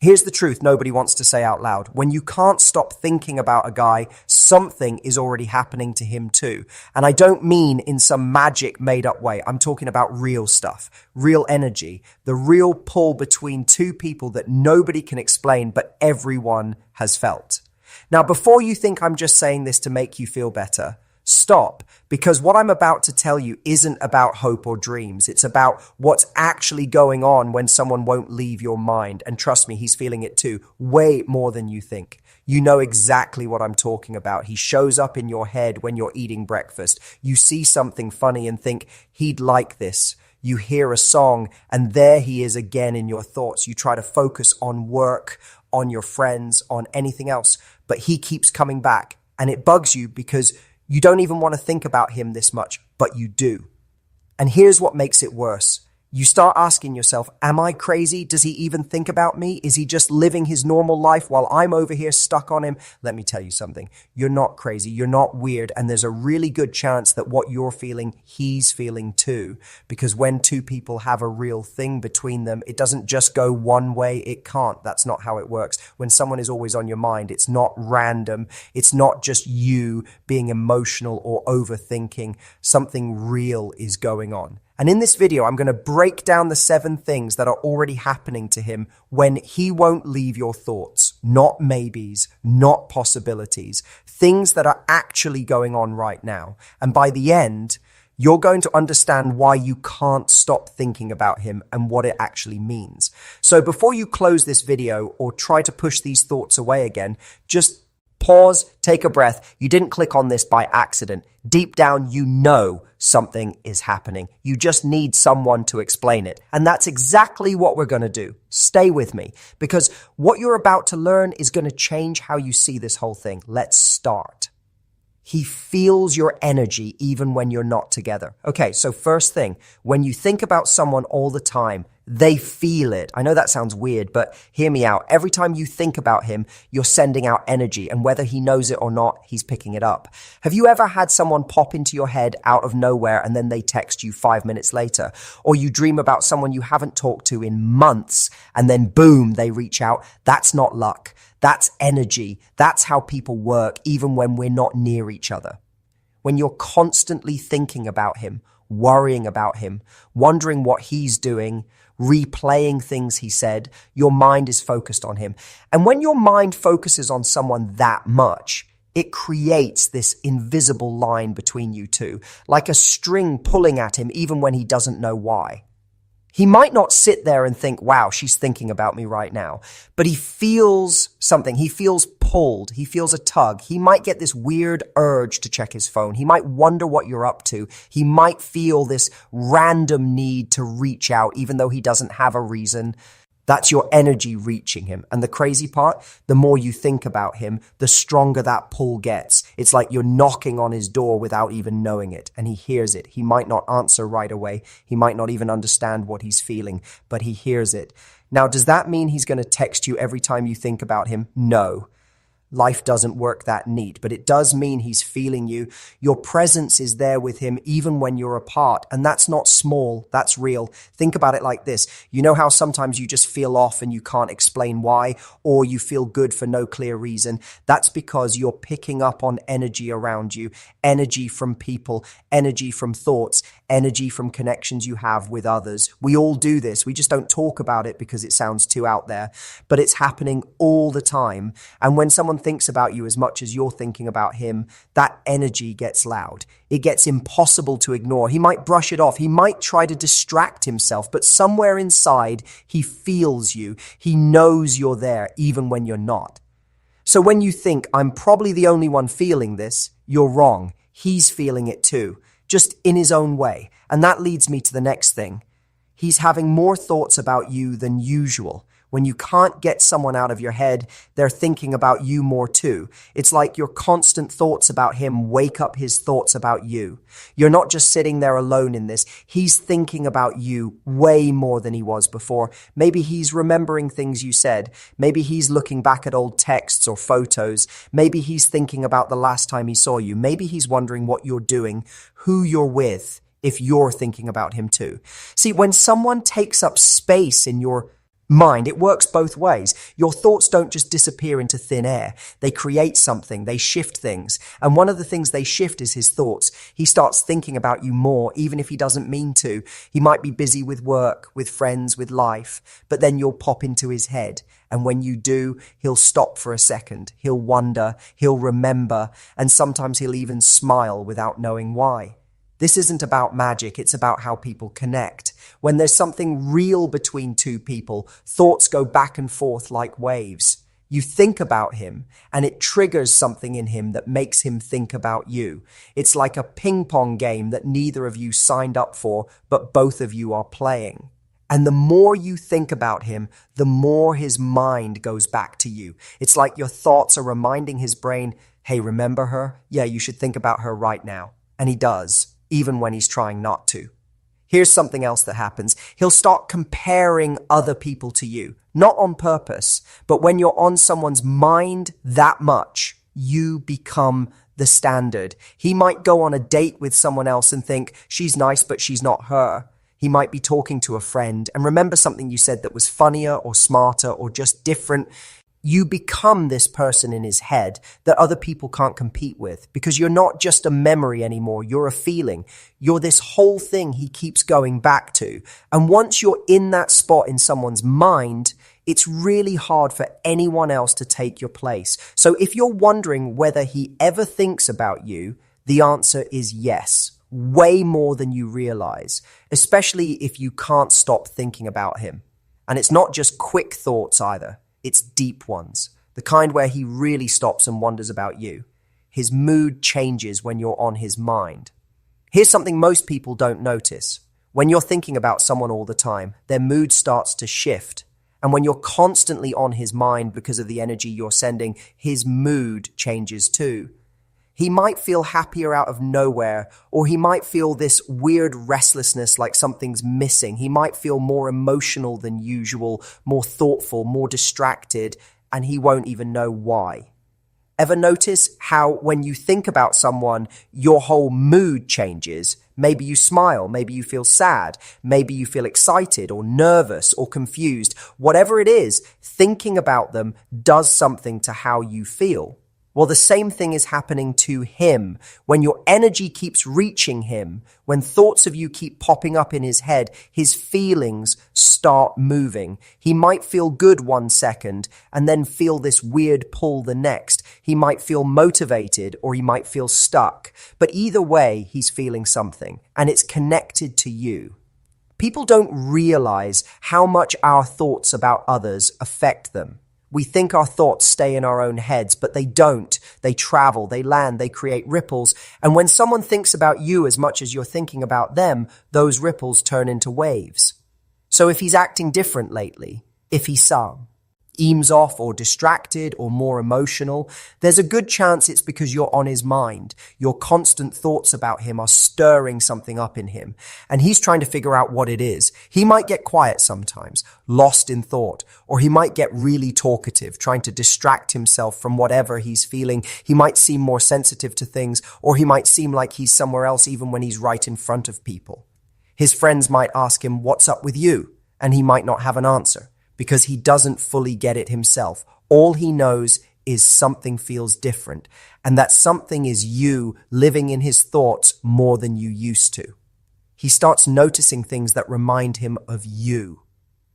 Here's the truth nobody wants to say out loud. When you can't stop thinking about a guy, something is already happening to him too. And I don't mean in some magic made up way. I'm talking about real stuff, real energy, the real pull between two people that nobody can explain, but everyone has felt. Now, before you think I'm just saying this to make you feel better, stop, because what I'm about to tell you isn't about hope or dreams. It's about what's actually going on when someone won't leave your mind. And trust me, he's feeling it too, way more than you think. You know exactly what I'm talking about. He shows up in your head when you're eating breakfast. You see something funny and think, he'd like this. You hear a song and there he is again in your thoughts. You try to focus on work, on your friends, on anything else, but he keeps coming back. And it bugs you because you don't even want to think about him this much, but you do. And here's what makes it worse. You start asking yourself, am I crazy? Does he even think about me? Is he just living his normal life while I'm over here stuck on him? Let me tell you something. You're not crazy. You're not weird. And there's a really good chance that what you're feeling, he's feeling too. Because when two people have a real thing between them, it doesn't just go one way. It can't. That's not how it works. When someone is always on your mind, it's not random. It's not just you being emotional or overthinking. Something real is going on. And in this video, I'm going to break down the 7 things that are already happening to him when he won't leave your thoughts. Not maybes, not possibilities. Things that are actually going on right now. And by the end, you're going to understand why you can't stop thinking about him and what it actually means. So before you close this video or try to push these thoughts away again, just pause, take a breath. You didn't click on this by accident. Deep down, you know something is happening. You just need someone to explain it. And that's exactly what we're going to do. Stay with me, because what you're about to learn is going to change how you see this whole thing. Let's start. He feels your energy even when you're not together. Okay, so first thing, when you think about someone all the time, they feel it. I know that sounds weird, but hear me out. Every time you think about him, you're sending out energy, and whether he knows it or not, he's picking it up. Have you ever had someone pop into your head out of nowhere and then they text you 5 minutes later? Or you dream about someone you haven't talked to in months and then boom, they reach out? That's not luck. That's energy. That's how people work, even when we're not near each other. When you're constantly thinking about him, worrying about him, wondering what he's doing, replaying things he said, your mind is focused on him. And when your mind focuses on someone that much, it creates this invisible line between you two, like a string pulling at him even when he doesn't know why. He might not sit there and think, wow, she's thinking about me right now, but he feels something. He feels pulled. He feels a tug. He might get this weird urge to check his phone. He might wonder what you're up to. He might feel this random need to reach out, even though he doesn't have a reason. That's your energy reaching him. And the crazy part, the more you think about him, the stronger that pull gets. It's like you're knocking on his door without even knowing it. And he hears it. He might not answer right away. He might not even understand what he's feeling, but he hears it. Now, does that mean he's going to text you every time you think about him? No. Life doesn't work that neat, but it does mean he's feeling you. Your presence is there with him even when you're apart. And that's not small, that's real. Think about it like this. You know how sometimes you just feel off and you can't explain why, or you feel good for no clear reason? That's because you're picking up on energy around you, energy from people, energy from thoughts, energy from connections you have with others. We all do this. We just don't talk about it because it sounds too out there, but it's happening all the time. And when someone thinks about you as much as you're thinking about him, that energy gets loud. It gets impossible to ignore. He might brush it off. He might try to distract himself, but somewhere inside, he feels you. He knows you're there, even when you're not. So when you think, I'm probably the only one feeling this, you're wrong. He's feeling it too, just in his own way. And that leads me to the next thing. He's having more thoughts about you than usual. When you can't get someone out of your head, they're thinking about you more too. It's like your constant thoughts about him wake up his thoughts about you. You're not just sitting there alone in this. He's thinking about you way more than he was before. Maybe he's remembering things you said. Maybe he's looking back at old texts or photos. Maybe he's thinking about the last time he saw you. Maybe he's wondering what you're doing, who you're with, if you're thinking about him too. See, when someone takes up space in your mind. It works both ways. Your thoughts don't just disappear into thin air. They create something. They shift things. And one of the things they shift is his thoughts. He starts thinking about you more, even if he doesn't mean to. He might be busy with work, with friends, with life, but then you'll pop into his head. And when you do, he'll stop for a second. He'll wonder, he'll remember, and sometimes he'll even smile without knowing why. This isn't about magic, it's about how people connect. When there's something real between two people, thoughts go back and forth like waves. You think about him, and it triggers something in him that makes him think about you. It's like a ping pong game that neither of you signed up for, but both of you are playing. And the more you think about him, the more his mind goes back to you. It's like your thoughts are reminding his brain, hey, remember her? Yeah, you should think about her right now. And he does, even when he's trying not to. Here's something else that happens. He'll start comparing other people to you, not on purpose, but when you're on someone's mind that much, you become the standard. He might go on a date with someone else and think, she's nice, but she's not her. He might be talking to a friend and remember something you said that was funnier or smarter or just different. You become this person in his head that other people can't compete with because you're not just a memory anymore. You're a feeling. You're this whole thing he keeps going back to. And once you're in that spot in someone's mind, it's really hard for anyone else to take your place. So if you're wondering whether he ever thinks about you, the answer is yes. Way more than you realize, especially if you can't stop thinking about him. And it's not just quick thoughts either. It's deep ones, the kind where he really stops and wonders about you. His mood changes when you're on his mind. Here's something most people don't notice. When you're thinking about someone all the time, their mood starts to shift. And when you're constantly on his mind because of the energy you're sending, his mood changes too. He might feel happier out of nowhere, or he might feel this weird restlessness like something's missing. He might feel more emotional than usual, more thoughtful, more distracted, and he won't even know why. Ever notice how when you think about someone, your whole mood changes? Maybe you smile, maybe you feel sad, maybe you feel excited or nervous or confused. Whatever it is, thinking about them does something to how you feel. Well, the same thing is happening to him. When your energy keeps reaching him, when thoughts of you keep popping up in his head, his feelings start moving. He might feel good 1 second and then feel this weird pull the next. He might feel motivated or he might feel stuck. But either way, he's feeling something and it's connected to you. People don't realize how much our thoughts about others affect them. We think our thoughts stay in our own heads, but they don't. They travel, they land, they create ripples. And when someone thinks about you as much as you're thinking about them, those ripples turn into waves. So if he's acting different lately, if he eames off or distracted or more emotional, there's a good chance it's because you're on his mind. Your constant thoughts about him are stirring something up in him, and he's trying to figure out what it is. He might get quiet sometimes, lost in thought, or he might get really talkative, trying to distract himself from whatever he's feeling. He might seem more sensitive to things, or he might seem like he's somewhere else even when he's right in front of people. His friends might ask him, "What's up with you?" and he might not have an answer, because he doesn't fully get it himself. All he knows is something feels different, and that something is you living in his thoughts more than you used to. He starts noticing things that remind him of you.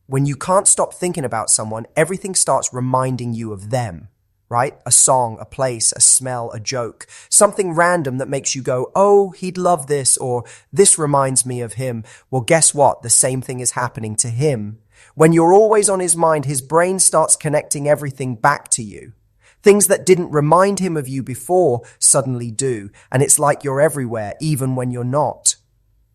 When you can't stop thinking about someone, everything starts reminding you of them, right? A song, a place, a smell, a joke, something random that makes you go, oh, he'd love this, or this reminds me of him. Well, guess what? The same thing is happening to him. When you're always on his mind, his brain starts connecting everything back to you. Things that didn't remind him of you before suddenly do, and it's like you're everywhere, even when you're not.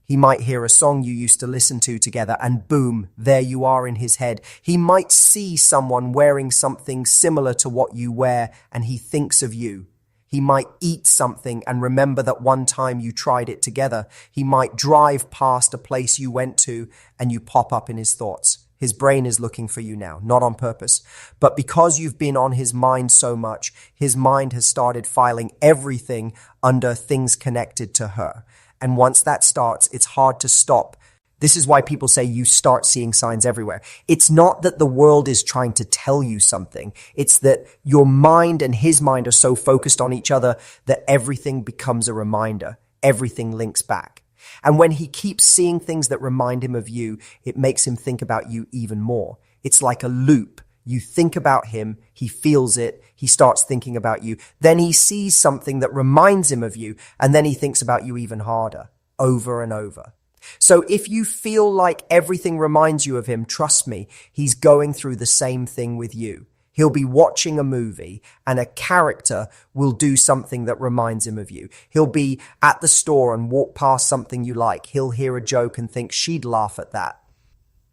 He might hear a song you used to listen to together, and boom, there you are in his head. He might see someone wearing something similar to what you wear, and he thinks of you. He might eat something and remember that one time you tried it together. He might drive past a place you went to, and you pop up in his thoughts. His brain is looking for you now, not on purpose. But because you've been on his mind so much, his mind has started filing everything under things connected to her. And once that starts, it's hard to stop This is why people say you start seeing signs everywhere. It's not that the world is trying to tell you something. It's that your mind and his mind are so focused on each other that everything becomes a reminder. Everything links back. And when he keeps seeing things that remind him of you, it makes him think about you even more. It's like a loop. You think about him, he feels it, he starts thinking about you. Then he sees something that reminds him of you, and then he thinks about you even harder, over and over. So if you feel like everything reminds you of him, trust me, he's going through the same thing with you. He'll be watching a movie and a character will do something that reminds him of you. He'll be at the store and walk past something you like. He'll hear a joke and think she'd laugh at that.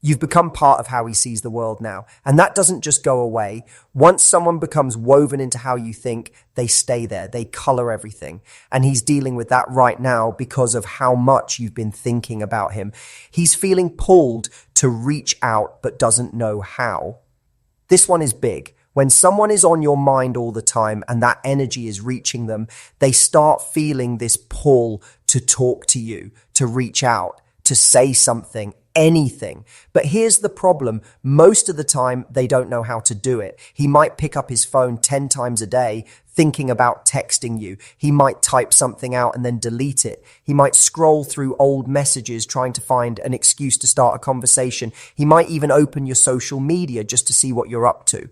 You've become part of how he sees the world now. And that doesn't just go away. Once someone becomes woven into how you think, they stay there. They color everything. And he's dealing with that right now because of how much you've been thinking about him. He's feeling pulled to reach out, but doesn't know how. This one is big. When someone is on your mind all the time and that energy is reaching them, they start feeling this pull to talk to you, to reach out, to say something, anything. But here's the problem. Most of the time, they don't know how to do it. He might pick up his phone 10 times a day, thinking about texting you. He might type something out and then delete it. He might scroll through old messages trying to find an excuse to start a conversation. He might even open your social media just to see what you're up to.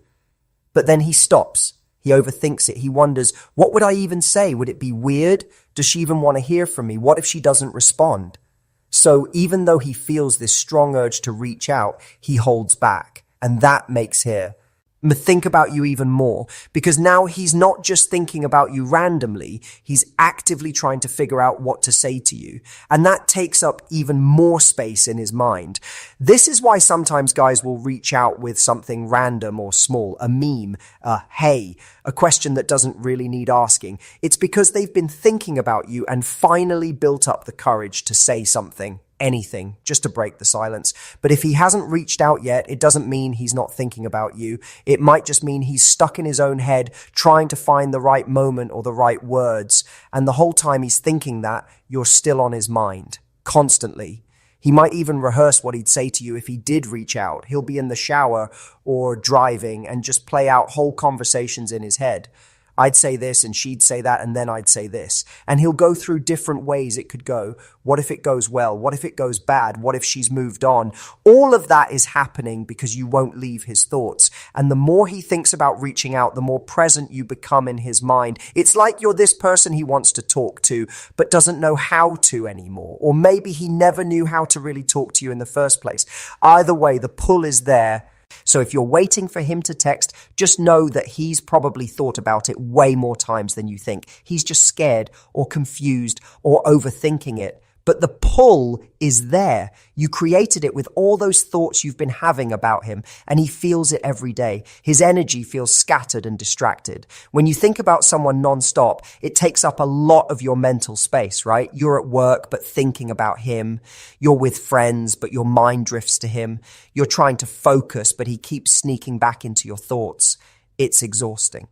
But then he stops. He overthinks it. He wonders, what would I even say? Would it be weird? Does she even want to hear from me? What if she doesn't respond? So even though he feels this strong urge to reach out, he holds back. And that makes her think about you even more, because now he's not just thinking about you randomly, he's actively trying to figure out what to say to you. And that takes up even more space in his mind. This is why sometimes guys will reach out with something random or small, a meme, a hey, a question that doesn't really need asking. It's because they've been thinking about you and finally built up the courage to say something. Anything, just to break the silence. But if he hasn't reached out yet, it doesn't mean he's not thinking about you. It might just mean he's stuck in his own head trying to find the right moment or the right words. And the whole time he's thinking that, you're still on his mind, constantly. He might even rehearse what he'd say to you if he did reach out. He'll be in the shower or driving and just play out whole conversations in his head. I'd say this and she'd say that and then I'd say this. And he'll go through different ways it could go. What if it goes well? What if it goes bad? What if she's moved on? All of that is happening because you won't leave his thoughts. And the more he thinks about reaching out, the more present you become in his mind. It's like you're this person he wants to talk to, but doesn't know how to anymore. Or maybe he never knew how to really talk to you in the first place. Either way, the pull is there. So if you're waiting for him to text, just know that he's probably thought about it way more times than you think. He's just scared or confused or overthinking it. But the pull is there. You created it with all those thoughts you've been having about him, and he feels it every day. His energy feels scattered and distracted. When you think about someone nonstop, it takes up a lot of your mental space, right? You're at work, but thinking about him. You're with friends, but your mind drifts to him. You're trying to focus, but he keeps sneaking back into your thoughts. It's exhausting.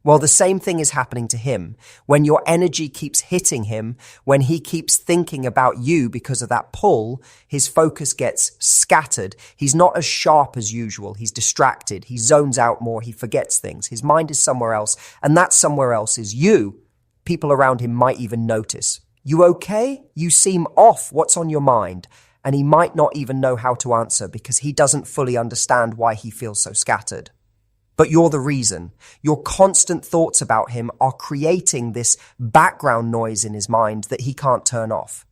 Well, the same thing is happening to him. When your energy keeps hitting him, when he keeps thinking about you because of that pull, his focus gets scattered. He's not as sharp as usual. He's distracted. He zones out more. He forgets things. His mind is somewhere else, and that somewhere else is you. People around him might even notice. You okay? You seem off. What's on your mind? And he might not even know how to answer because he doesn't fully understand why he feels so scattered. But you're the reason. Your constant thoughts about him are creating this background noise in his mind that he can't turn off.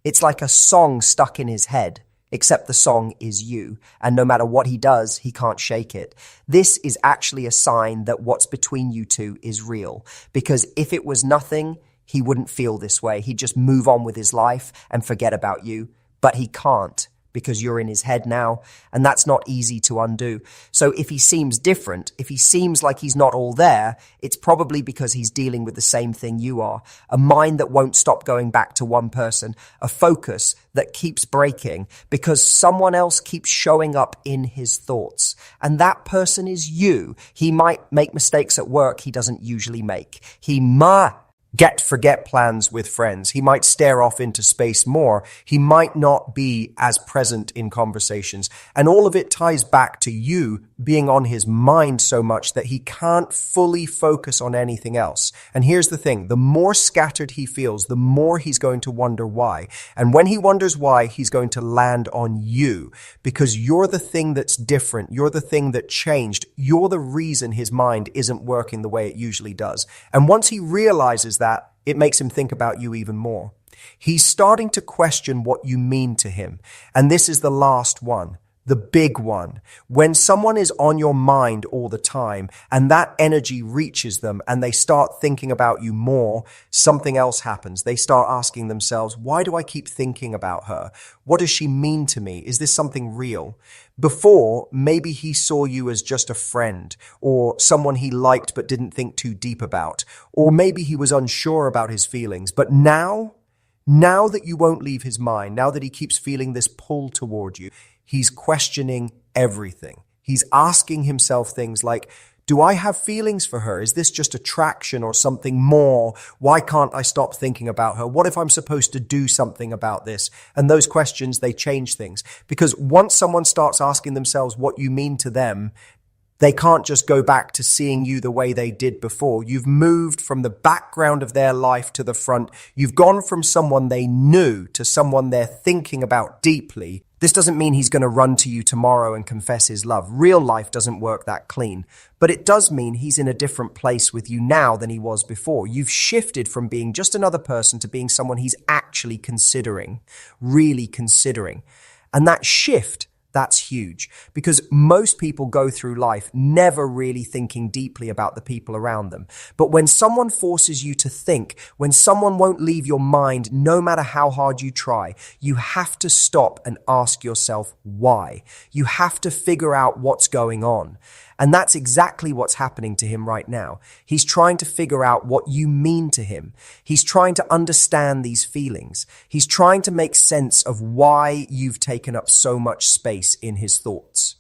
It's like a song stuck in his head, except the song is you. And no matter what he does, he can't shake it. This is actually a sign that what's between you two is real. Because if it was nothing, he wouldn't feel this way. He'd just move on with his life and forget about you. But he can't, because you're in his head now, and that's not easy to undo. So if he seems different, if he seems like he's not all there, it's probably because he's dealing with the same thing you are. A mind that won't stop going back to one person, a focus that keeps breaking because someone else keeps showing up in his thoughts. And that person is you. He might make mistakes at work he doesn't usually make. He might get-forget plans with friends. He might stare off into space more. He might not be as present in conversations. And all of it ties back to you being on his mind so much that he can't fully focus on anything else. And here's the thing, the more scattered he feels, the more he's going to wonder why. And when he wonders why, he's going to land on you because you're the thing that's different. You're the thing that changed. You're the reason his mind isn't working the way it usually does. And once he realizes that, it makes him think about you even more. He's starting to question what you mean to him. And this is the last one, the big one. When someone is on your mind all the time and that energy reaches them and they start thinking about you more, something else happens. They start asking themselves, why do I keep thinking about her? What does she mean to me? Is this something real? Before, maybe he saw you as just a friend or someone he liked but didn't think too deep about. Or maybe he was unsure about his feelings. But now that you won't leave his mind, now that he keeps feeling this pull toward you, he's questioning everything. He's asking himself things like, do I have feelings for her? Is this just attraction or something more? Why can't I stop thinking about her? What if I'm supposed to do something about this? And those questions, they change things. Because once someone starts asking themselves what you mean to them, they can't just go back to seeing you the way they did before. You've moved from the background of their life to the front. You've gone from someone they knew to someone they're thinking about deeply. This doesn't mean he's going to run to you tomorrow and confess his love. Real life doesn't work that clean. But it does mean he's in a different place with you now than he was before. You've shifted from being just another person to being someone he's actually considering, really considering. And that shift, that's huge because most people go through life never really thinking deeply about the people around them. But when someone forces you to think, when someone won't leave your mind, no matter how hard you try, you have to stop and ask yourself why. You have to figure out what's going on. And that's exactly what's happening to him right now. He's trying to figure out what you mean to him. He's trying to understand these feelings. He's trying to make sense of why you've taken up so much space in his thoughts.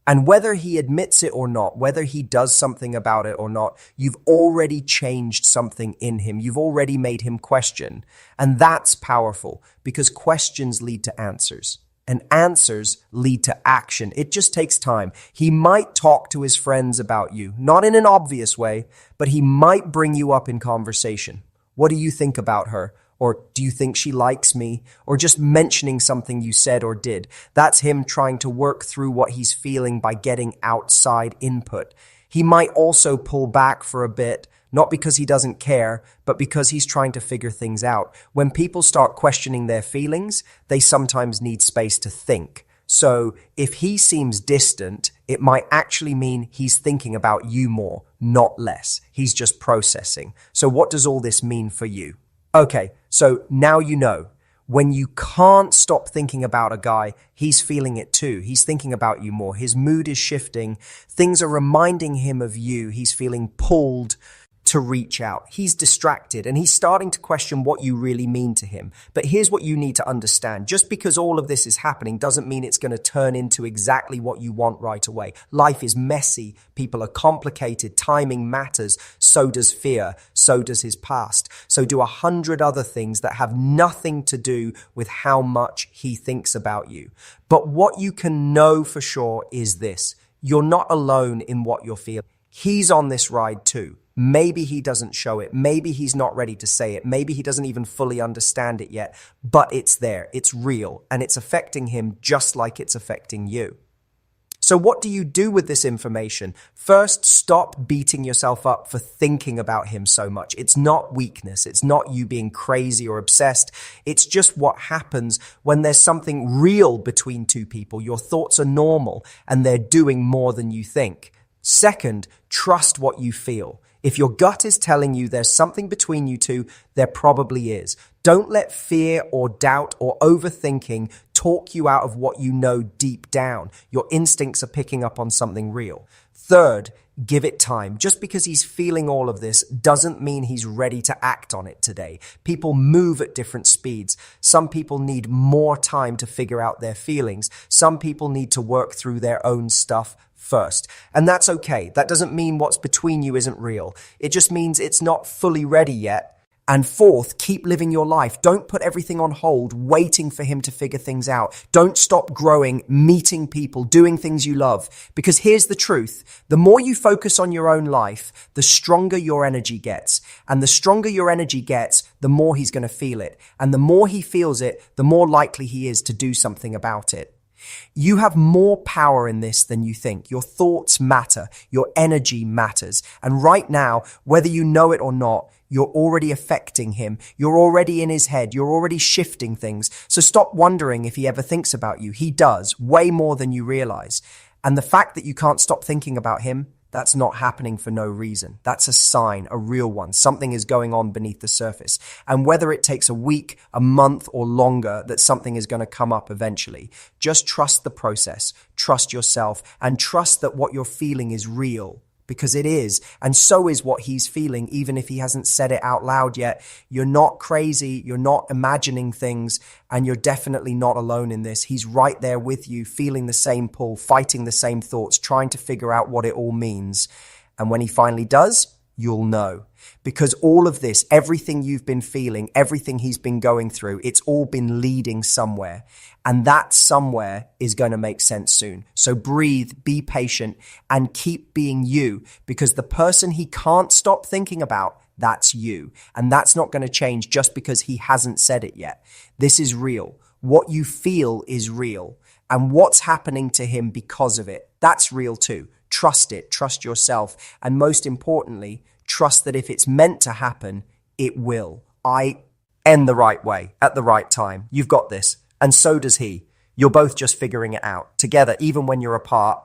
And whether he admits it or not, whether he does something about it or not, you've already changed something in him. You've already made him question. And that's powerful because questions lead to answers. And answers lead to action. It just takes time. He might talk to his friends about you, not in an obvious way, but he might bring you up in conversation. What do you think about her? Or do you think she likes me? Or just mentioning something you said or did. That's him trying to work through what he's feeling by getting outside input. He might also pull back for a bit, not because he doesn't care, but because he's trying to figure things out. When people start questioning their feelings, they sometimes need space to think. So if he seems distant, it might actually mean he's thinking about you more, not less. He's just processing. So what does all this mean for you? Okay, so now you know. When you can't stop thinking about a guy, he's feeling it too. He's thinking about you more. His mood is shifting. Things are reminding him of you. He's feeling pulled to reach out. He's distracted and he's starting to question what you really mean to him. But here's what you need to understand. Just because all of this is happening doesn't mean it's going to turn into exactly what you want right away. Life is messy. People are complicated. Timing matters. So does fear. So does his past. So do 100 other things that have nothing to do with how much he thinks about you. But what you can know for sure is this. You're not alone in what you're feeling. He's on this ride too. Maybe he doesn't show it. Maybe he's not ready to say it. Maybe he doesn't even fully understand it yet. But it's there. It's real. And it's affecting him just like it's affecting you. So what do you do with this information? First, stop beating yourself up for thinking about him so much. It's not weakness. It's not you being crazy or obsessed. It's just what happens when there's something real between two people. Your thoughts are normal and they're doing more than you think. Second, trust what you feel. If your gut is telling you there's something between you two, there probably is. Don't let fear or doubt or overthinking talk you out of what you know deep down. Your instincts are picking up on something real. Third, give it time. Just because he's feeling all of this doesn't mean he's ready to act on it today. People move at different speeds. Some people need more time to figure out their feelings. Some people need to work through their own stuff first. And that's okay. That doesn't mean what's between you isn't real. It just means it's not fully ready yet. And fourth, keep living your life. Don't put everything on hold, waiting for him to figure things out. Don't stop growing, meeting people, doing things you love. Because here's the truth. The more you focus on your own life, the stronger your energy gets. And the stronger your energy gets, the more he's going to feel it. And the more he feels it, the more likely he is to do something about it. You have more power in this than you think. Your thoughts matter. Your energy matters. And right now, whether you know it or not, you're already affecting him. You're already in his head. You're already shifting things. So stop wondering if he ever thinks about you. He does, way more than you realize. And the fact that you can't stop thinking about him, that's not happening for no reason. That's a sign, a real one. Something is going on beneath the surface. And whether it takes a week, a month, or longer, that something is going to come up eventually, just trust the process, trust yourself, and trust that what you're feeling is real. Because it is, and so is what he's feeling, even if he hasn't said it out loud yet. You're not crazy, you're not imagining things, and you're definitely not alone in this. He's right there with you, feeling the same pull, fighting the same thoughts, trying to figure out what it all means. And when he finally does, you'll know. Because all of this, everything you've been feeling, everything he's been going through, it's all been leading somewhere. And that somewhere is going to make sense soon. So breathe, be patient, and keep being you. Because the person he can't stop thinking about, that's you. And that's not going to change just because he hasn't said it yet. This is real. What you feel is real. And what's happening to him because of it, that's real too. Trust it, trust yourself. And most importantly, trust that if it's meant to happen, it will. I end the right way, at the right time. You've got this. And so does he. You're both just figuring it out together, even when you're apart.